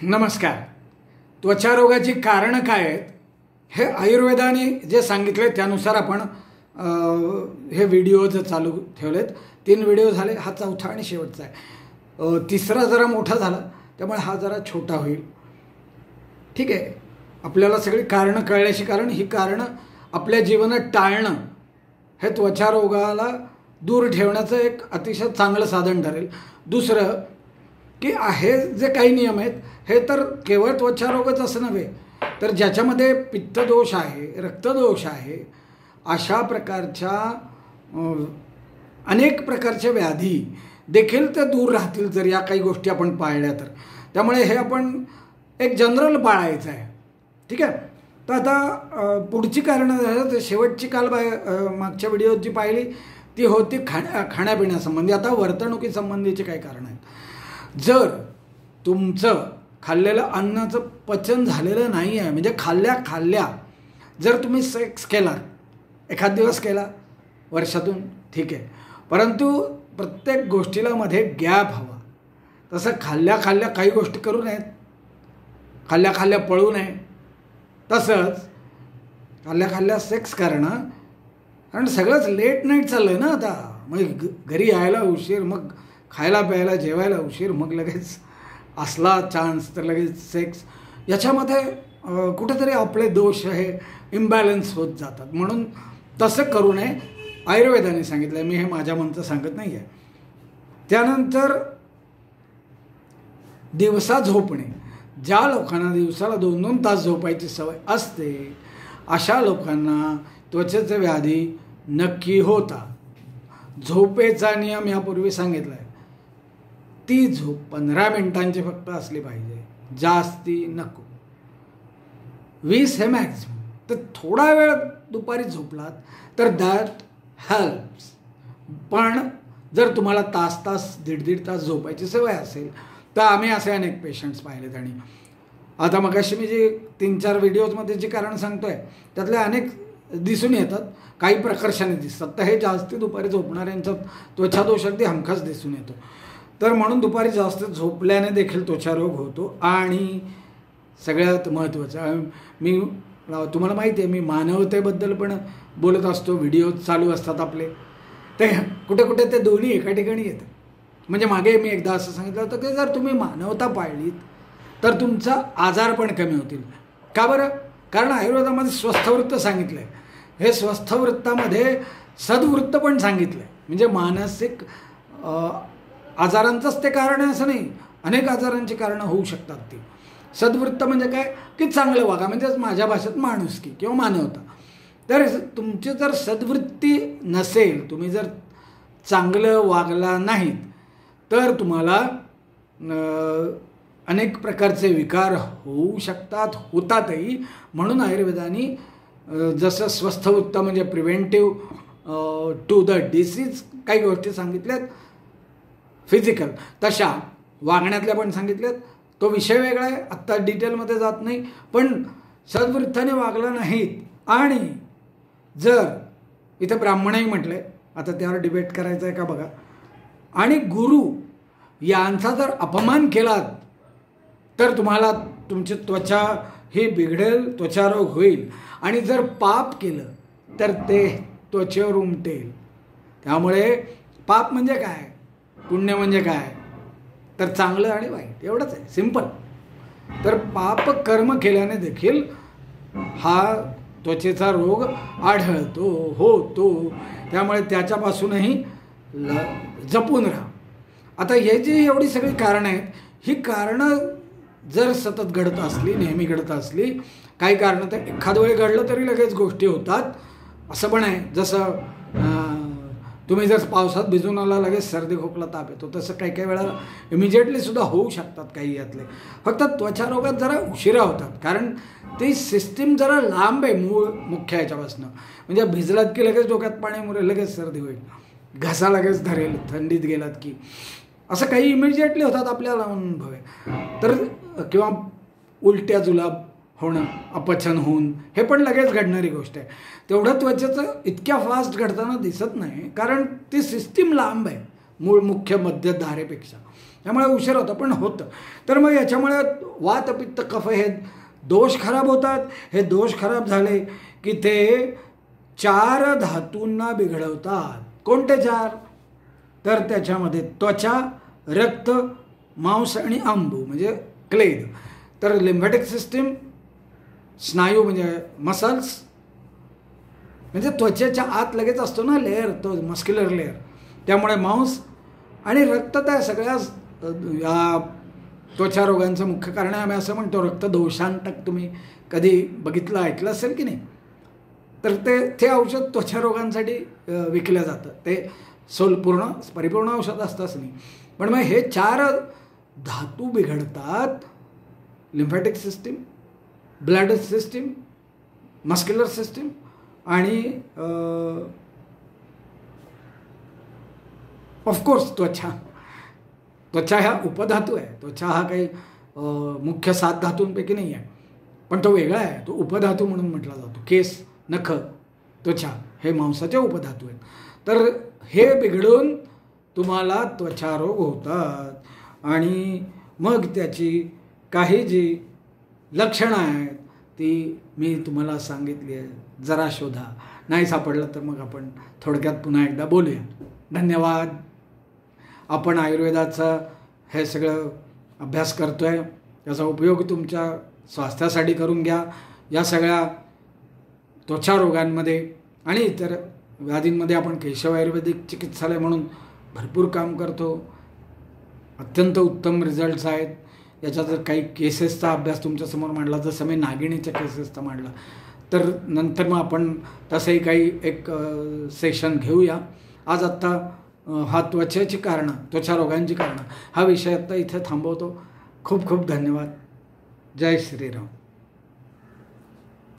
नमस्कार. त्वचारोगाची कारणं काय आहेत हे आयुर्वेदाने जे सांगितले त्यानुसार आपण हे व्हिडिओज चालू ठेवलेत. 3 व्हिडिओ झाले, हा चौथा आणि शेवटचा आहे. तिसरा जरा मोठा झाला त्यामुळे हा जरा छोटा होईल. ठीक आहे. आपल्याला सगळी कारणं कळल्याची, कारण ही कारणं आपल्या जीवनात टाळणं हे त्वचारोगाला दूर ठेवण्याचं एक अतिशय चांगलं साधन ठरेल. दुसरं की हे जे काही नियम आहेत हे तर केवळ त्वचारोगच असं नव्हे, तर ज्याच्यामध्ये पित्तदोष आहे, रक्तदोष आहे, अशा प्रकारच्या अनेक प्रकारच्या व्याधी देखील ते दूर राहतील जर या काही गोष्टी आपण पाळल्या तर. त्यामुळे हे आपण एक जनरल पाळायचं आहे. ठीक आहे. तर आता पुढची कारणं, शेवटची काल मागच्या व्हिडिओत जी पाहिली ती होती खाण्यापिण्यासंबंधी. आता वर्तणुकीसंबंधीची काही कारणं आहेत. जर तुमचं खाल्लेलं अन्नाचं पचन झालेलं नाही आहे, म्हणजे खाल्ल्या जर तुम्ही सेक्स केला, एखाद दिवस केला वर्षातून, ठीक आहे, परंतु प्रत्येक गोष्टीला मध्ये गॅप हवा. तसं खाल्ल्या काही गोष्टी करू नयेत, खाल्ल्या पळू नये. तसंच खाल्ल्या सेक्स करणं, कारण सगळंच लेट नाईट चाललं आहे ना आता. मग घरी यायला उशीर, मग खायला प्यायला जेवायला उशीर, मग लगेच असला चान्स तर लगेच सेक्स. याच्यामध्ये कुठेतरी आपले दोष हे इम्बॅलन्स होत जातात. म्हणून तसं करू नये, आयुर्वेदाने सांगितलं आहे. मी हे माझ्या मनचं सांगत नाही आहे. त्यानंतर दिवसा झोपणे. ज्या लोकांना दिवसाला 2-2 तास झोपायची सवय असते अशा लोकांना त्वचेचे व्याधी नक्की होतात. झोपेचा नियम यापूर्वी सांगितला आहे. ती झोप 15 मिनिटांची फक्त असली पाहिजे, जास्ती नको. 20 हे मॅक्झिमम. तर थोडा वेळ दुपारी झोपलात तर दॅट हेल्प्स. पण जर तुम्हाला तास 1.5 तास झोपायची सवय असेल तर आम्ही असे अनेक पेशंट्स पाहिलेत. आणि आता मगाशी मी जे 3-4 व्हिडिओजमध्ये जी कारणं सांगतो आहे त्यातले अनेक दिसून येतात, काही प्रकर्षाने दिसतात. तर हे जास्ती दुपारी झोपणाऱ्यांच्यात त्वचादोष अगदी हमखास दिसून येतो. तर म्हणून दुपारी जास्त झोपल्याने देखील त्वचारोग होतो. आणि सगळ्यात महत्त्वाचं, मी तुम्हाला माहिती आहे मी मानवतेबद्दल पण बोलत असतो, व्हिडिओ चालू असतात आपले, ते कुठे ते दोन्ही एका ठिकाणी येतं. म्हणजे मागे मी एकदा असं सांगितलं होतं की जर तुम्ही मानवता पाळलीत तर तुमचा आजार पण कमी होतील. का बरं? कारण आयुर्वेदामध्ये स्वस्थवृत्त सांगितलं आहे. हे स्वस्थवृत्तामध्ये सद्वृत्त पण सांगितलं आहे. म्हणजे मानसिक आजारांचंच ते कारण आहे असं नाही, अनेक आजारांची कारणं होऊ शकतात ती. सद्वृत्त म्हणजे काय की चांगलं वागा, म्हणजेच माझ्या भाषेत माणुसकी किंवा मानवता. तर तुमची जर सद्वृत्ती नसेल, तुम्ही जर चांगलं वागला नाहीत तर तुम्हाला अनेक प्रकारचे विकार होऊ शकतात, होतातही. म्हणून आयुर्वेदाने जसं स्वस्थवृत्त म्हणजे प्रिव्हेंटिव्ह टू द डिसीज काही गोष्टी सांगितल्यात फिजिकल, तशा वागण्यातल्या पण सांगितल्यात. तो विषय वेगळा आहे, आत्ता डिटेलमध्ये जात नाही. पण सद्वृत्ताने वागला नाहीत आणि जर इथं ब्राह्मणही म्हटलं आहे, आता त्यावर डिबेट करायचं आहे का बघा, आणि गुरु यांचा जर अपमान केलात तर तुम्हाला तुमची त्वचा ही बिघडेल, त्वचारोग होईल. आणि जर पाप केलं तर ते त्वचेवर उमटेल. त्यामुळे पाप म्हणजे काय, पुण्य म्हणजे काय, तर चांगलं आणि वाईट एवढंच आहे, सिंपल. तर पाप कर्म केल्याने देखील हा त्वचेचा रोग आढळतो, होतो. त्यामुळे त्याच्यापासूनही जपून राहा. आता हे जी एवढी सगळी कारणं आहेत, ही कारणं जर सतत घडत असली, नेहमी घडत असली, काही कारणं तर एखाद वेळी घडलं तरी लगेच गोष्टी होतात असं पण आहे. जसं तुम्ही जर पावसात भिजून आला लगेच सर्दी खोकला ताप येतो, तसं काही वेळा इमिजिएटलीसुद्धा होऊ शकतात काही यातले. फक्त त्वचारोगात जरा उशिरा होतात कारण ती सिस्टीम जरा लांब आहे मूळ मुख्य ह्याच्यापासून. म्हणजे भिजलात की लगेच डोक्यात पाणी मुरेल, लगेच सर्दी होईल, घसा लगेच धरेल, थंडीत गेलात की, असं काही इमिजिएटली होतात, आपल्याला अनुभव आहे. तर किंवा उलट्या जुलाब होणं, अपचन होऊन, हे पण लगेच घडणारी गोष्ट आहे. तेवढं त्वचेचं इतक्या फास्ट घडताना दिसत नाही कारण ती सिस्टीम लांब आहे मूळ मुख्य मध्यधारेपेक्षा. त्यामुळे उशीर होतं, पण होतं. तर मग याच्यामुळे वात पित्त कफ हे दोष खराब होतात. हे दोष खराब झाले की ते 4 धातूंना बिघडवतात. कोणते 4? तर त्याच्यामध्ये त्वचा, रक्त, मांस आणि अंबू म्हणजे क्लेद. तर लिम्फॅटिक सिस्टीम, स्नायू म्हणजे मसल्स, म्हणजे त्वचेच्या आत लगेच असतो ना लेअर, तो मस्क्युलर लेअर, त्यामुळे मांस आणि रक्त त्या सगळ्या या त्वचा रोगांचं मुख्य कारण आहे. आम्ही असं म्हणतो रक्तदोषांतक. तुम्ही कधी बघितलं, ऐकलं असेल की नाही? तर ते औषध त्वचा रोगांसाठी विकलं जातं. ते परिपूर्ण औषध असतंच नाही. पण मग हे 4 धातू बिघडतात. Lymphatic system, blood system, muscular system आणि ऑफकोर्स त्वचा ह्या उपधातू आहे. त्वचा हा काही मुख्य 7 धातूंपैकी नाही आहे, पण तो वेगळा आहे. तो उपधातू म्हणून म्हटला जातो. केस, नख, त्वचा हे मांसाचे उपधातू आहेत. तर हे बिघडून तुम्हाला त्वचारोग होतात आणि मग त्याची काही जी लक्षणं आहेत ती मी तुम्हाला सांगितली आहे. जरा शोधा. नाही सापडलं तर मग आपण थोडक्यात पुन्हा एकदा बोलूया. धन्यवाद. आपण आयुर्वेदाचा हे सगळं अभ्यास करतो आहे, त्याचा उपयोग तुमच्या स्वास्थ्यासाठी करून घ्या. या सगळ्या त्वचा रोगांमध्ये आणि इतर व्याधींमध्ये आपण केशव आयुर्वेदिक चिकित्सालय म्हणून भरपूर काम करतो. अत्यंत उत्तम रिझल्ट्स आहेत. याचा जर काही केसेसचा अभ्यास तुमच्यासमोर मांडला, जसं मी नागिणीच्या केसेसचा मांडला, तर नंतर मग आपण तसंही काही एक सेशन घेऊया. आज आत्ता हा त्वचेची कारणं, त्वचा रोगांची कारणं हा विषय आत्ता इथे थांबवतो. खूप खूप धन्यवाद. जय श्रीराम.